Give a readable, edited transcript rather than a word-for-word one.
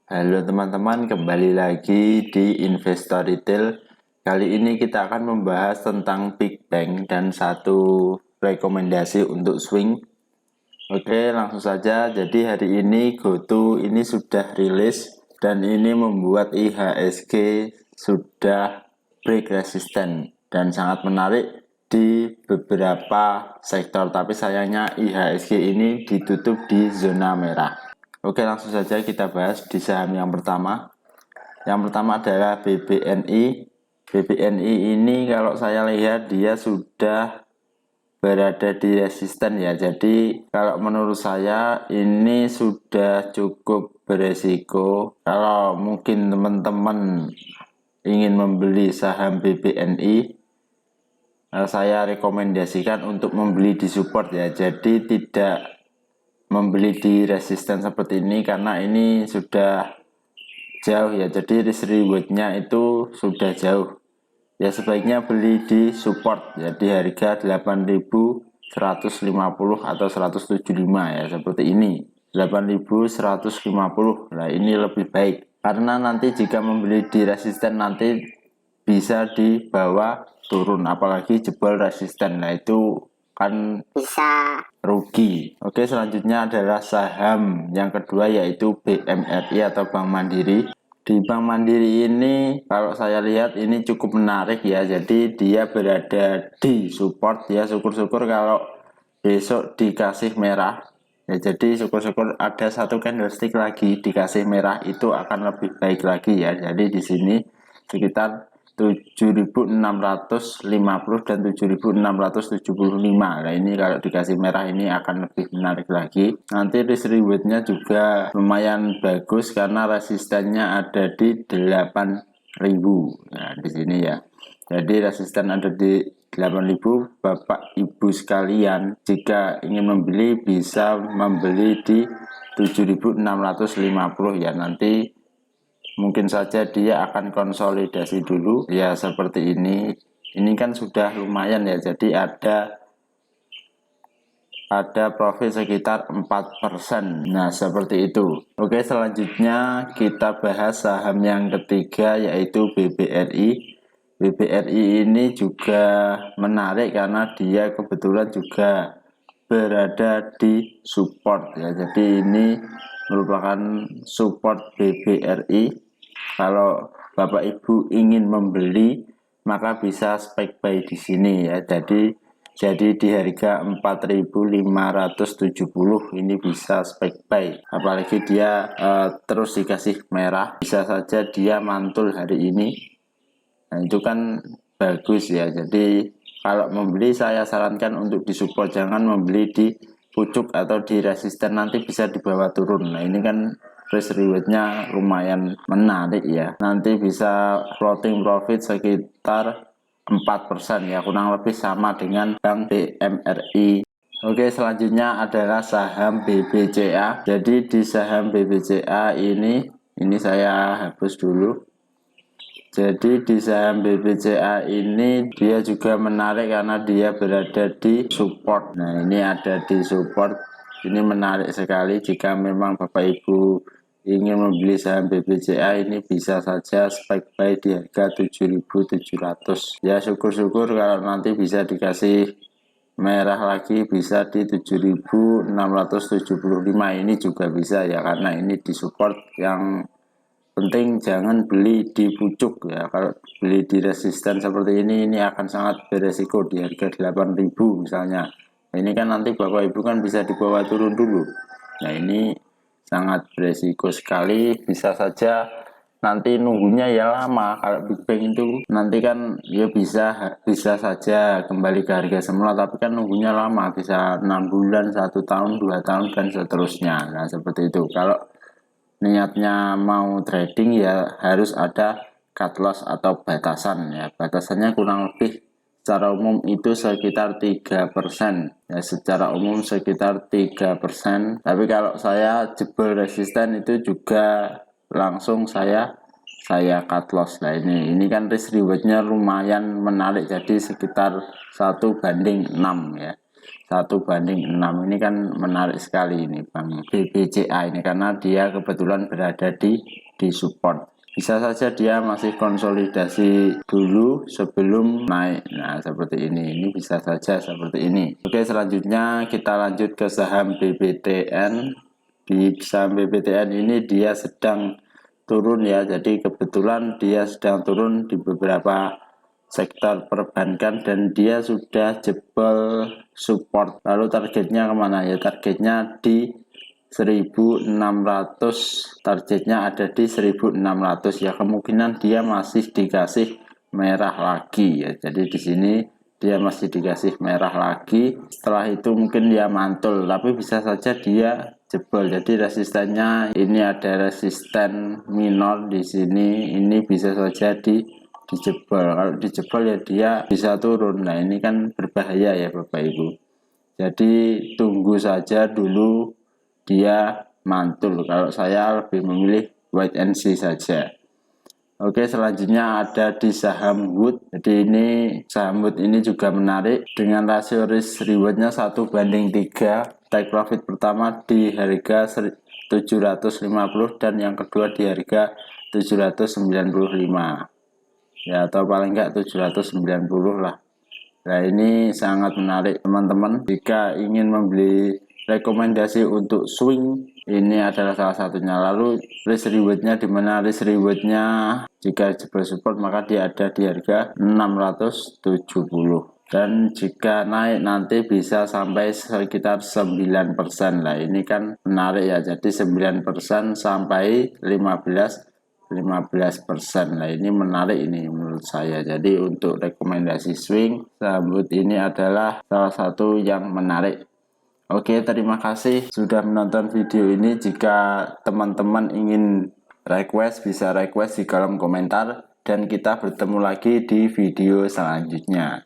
Halo teman-teman, kembali lagi di Investor Retail. Kali ini kita akan membahas tentang Big Bang dan satu rekomendasi untuk swing. Oke, langsung saja. Jadi hari ini GoTo ini sudah rilis dan ini membuat IHSG sudah break resisten dan sangat menarik di beberapa sektor. Tapi sayangnya IHSG ini ditutup di zona merah. Oke, langsung saja kita bahas di saham yang pertama. Yang pertama adalah BBNI. BBNI ini kalau saya lihat dia sudah berada di resisten ya. Jadi kalau menurut saya ini sudah cukup beresiko. Kalau mungkin teman-teman ingin membeli saham BBNI, saya rekomendasikan untuk membeli di support ya. Jadi tidak membeli di resisten seperti ini karena ini sudah jauh ya, jadi risk rewardnya itu sudah jauh ya. Sebaiknya beli di support ya di harga 8.150 atau 175 ya, seperti ini 8.150. Nah ini lebih baik karena nanti jika membeli di resisten nanti bisa dibawa turun, apalagi jebol resisten. Nah itu kan bisa rugi. Oke, selanjutnya adalah saham yang kedua yaitu BMRI atau Bank Mandiri. Di Bank Mandiri ini kalau saya lihat ini cukup menarik ya. Jadi dia berada di support ya. Syukur-syukur kalau besok dikasih merah. Ya, jadi syukur-syukur ada satu candlestick lagi dikasih merah, itu akan lebih baik lagi ya. Jadi di sini sekitar 7.650 dan 7.675. Nah ini kalau dikasih merah ini akan lebih menarik lagi. Nanti risk rewardnya juga lumayan bagus karena resistennya ada di 8.000. Nah di sini ya. Jadi resisten ada di 8.000. Bapak Ibu sekalian jika ingin membeli bisa membeli di 7.650 ya. Nanti mungkin saja dia akan konsolidasi dulu ya seperti ini. Ini kan sudah lumayan ya, jadi ada profit sekitar 4%. Nah seperti itu. Oke, selanjutnya kita bahas saham yang ketiga yaitu BBRI. BBRI ini juga menarik karena dia kebetulan juga berada di support ya. Jadi ini merupakan support BBRI. Kalau Bapak Ibu ingin membeli maka bisa spek buy di sini ya. Jadi di harga 4.570 ini bisa spek buy. Apalagi dia terus dikasih merah, bisa saja dia mantul hari ini. Nah, itu kan bagus ya. Jadi kalau membeli saya sarankan untuk disupport, jangan membeli di pucuk atau di resisten, nanti bisa dibawa turun. Nah ini kan risk rewardnya lumayan menarik ya. Nanti bisa floating profit sekitar 4% ya, kurang lebih sama dengan Bank BMRI. Oke, selanjutnya adalah saham BBCA. Jadi di saham BBCA ini saya hapus dulu. Jadi di saham BBCA ini dia juga menarik karena dia berada di support. Nah ini ada di support, ini menarik sekali. Jika memang Bapak Ibu ingin membeli saham BBCA ini bisa saja spek buy di harga 7.700. Ya syukur-syukur kalau nanti bisa dikasih merah lagi, bisa di 7.675 ini juga bisa ya, karena ini di support. Yang penting jangan beli di pucuk ya. Kalau beli di resisten seperti ini akan sangat beresiko di harga 8.000 misalnya. Nah, ini kan nanti Bapak Ibu kan bisa dibawa turun dulu. Nah ini sangat beresiko sekali, bisa saja nanti nunggunya ya lama. Kalau Big Bang itu nanti kan ya bisa saja kembali ke harga semula, tapi kan nunggunya lama, bisa 6 bulan, 1 tahun, 2 tahun dan seterusnya. Nah seperti itu. Kalau niatnya mau trading ya harus ada cut loss atau batasan ya. Batasannya kurang lebih secara umum itu sekitar 3% ya, secara umum sekitar 3%. Tapi kalau saya jebol resisten itu juga langsung saya cut loss. Nah ini kan risk rewardnya lumayan menarik, jadi sekitar 1:6 ya. 1/6. Ini kan menarik sekali ini Bang BBCA ini, karena dia kebetulan berada di support. Bisa saja dia masih konsolidasi dulu sebelum naik. Nah, seperti ini bisa saja seperti ini. Oke, selanjutnya kita lanjut ke saham BBTN. Di saham BBTN ini dia sedang turun ya, jadi kebetulan dia sedang turun di beberapa sektor perbankan dan dia sudah jebol support. Lalu targetnya kemana ya? Targetnya di 1600, targetnya ada di 1600 ya, kemungkinan dia masih dikasih merah lagi ya. Jadi di sini dia masih dikasih merah lagi, setelah itu mungkin dia mantul, tapi bisa saja dia jebol. Jadi resistennya ini ada resisten minor di sini, ini bisa saja dijebol. Kalau dijebol ya dia bisa turun. Nah, ini kan berbahaya ya Bapak Ibu. Jadi tunggu saja dulu dia mantul. Kalau saya lebih memilih wait and see saja. Oke, selanjutnya ada di saham Wood. Jadi ini saham Wood ini juga menarik dengan rasio risk rewardnya 1/3. Take profit pertama di harga 750 dan yang kedua di harga 795 ya, atau paling enggak 790 lah. Nah, ini sangat menarik teman-teman. Jika ingin membeli rekomendasi untuk swing, ini adalah salah satunya. Lalu risk rewardnya, di mana risk rewardnya jika jebol support maka dia ada di harga 670. Dan jika naik nanti bisa sampai sekitar 9% lah. Ini kan menarik ya. Jadi 9% sampai 15%. Nah, ini menarik ini menurut saya. Jadi untuk rekomendasi swing, saham Wood ini adalah salah satu yang menarik. Oke, terima kasih sudah menonton video ini. Jika teman-teman ingin request, bisa request di kolom komentar dan kita bertemu lagi di video selanjutnya.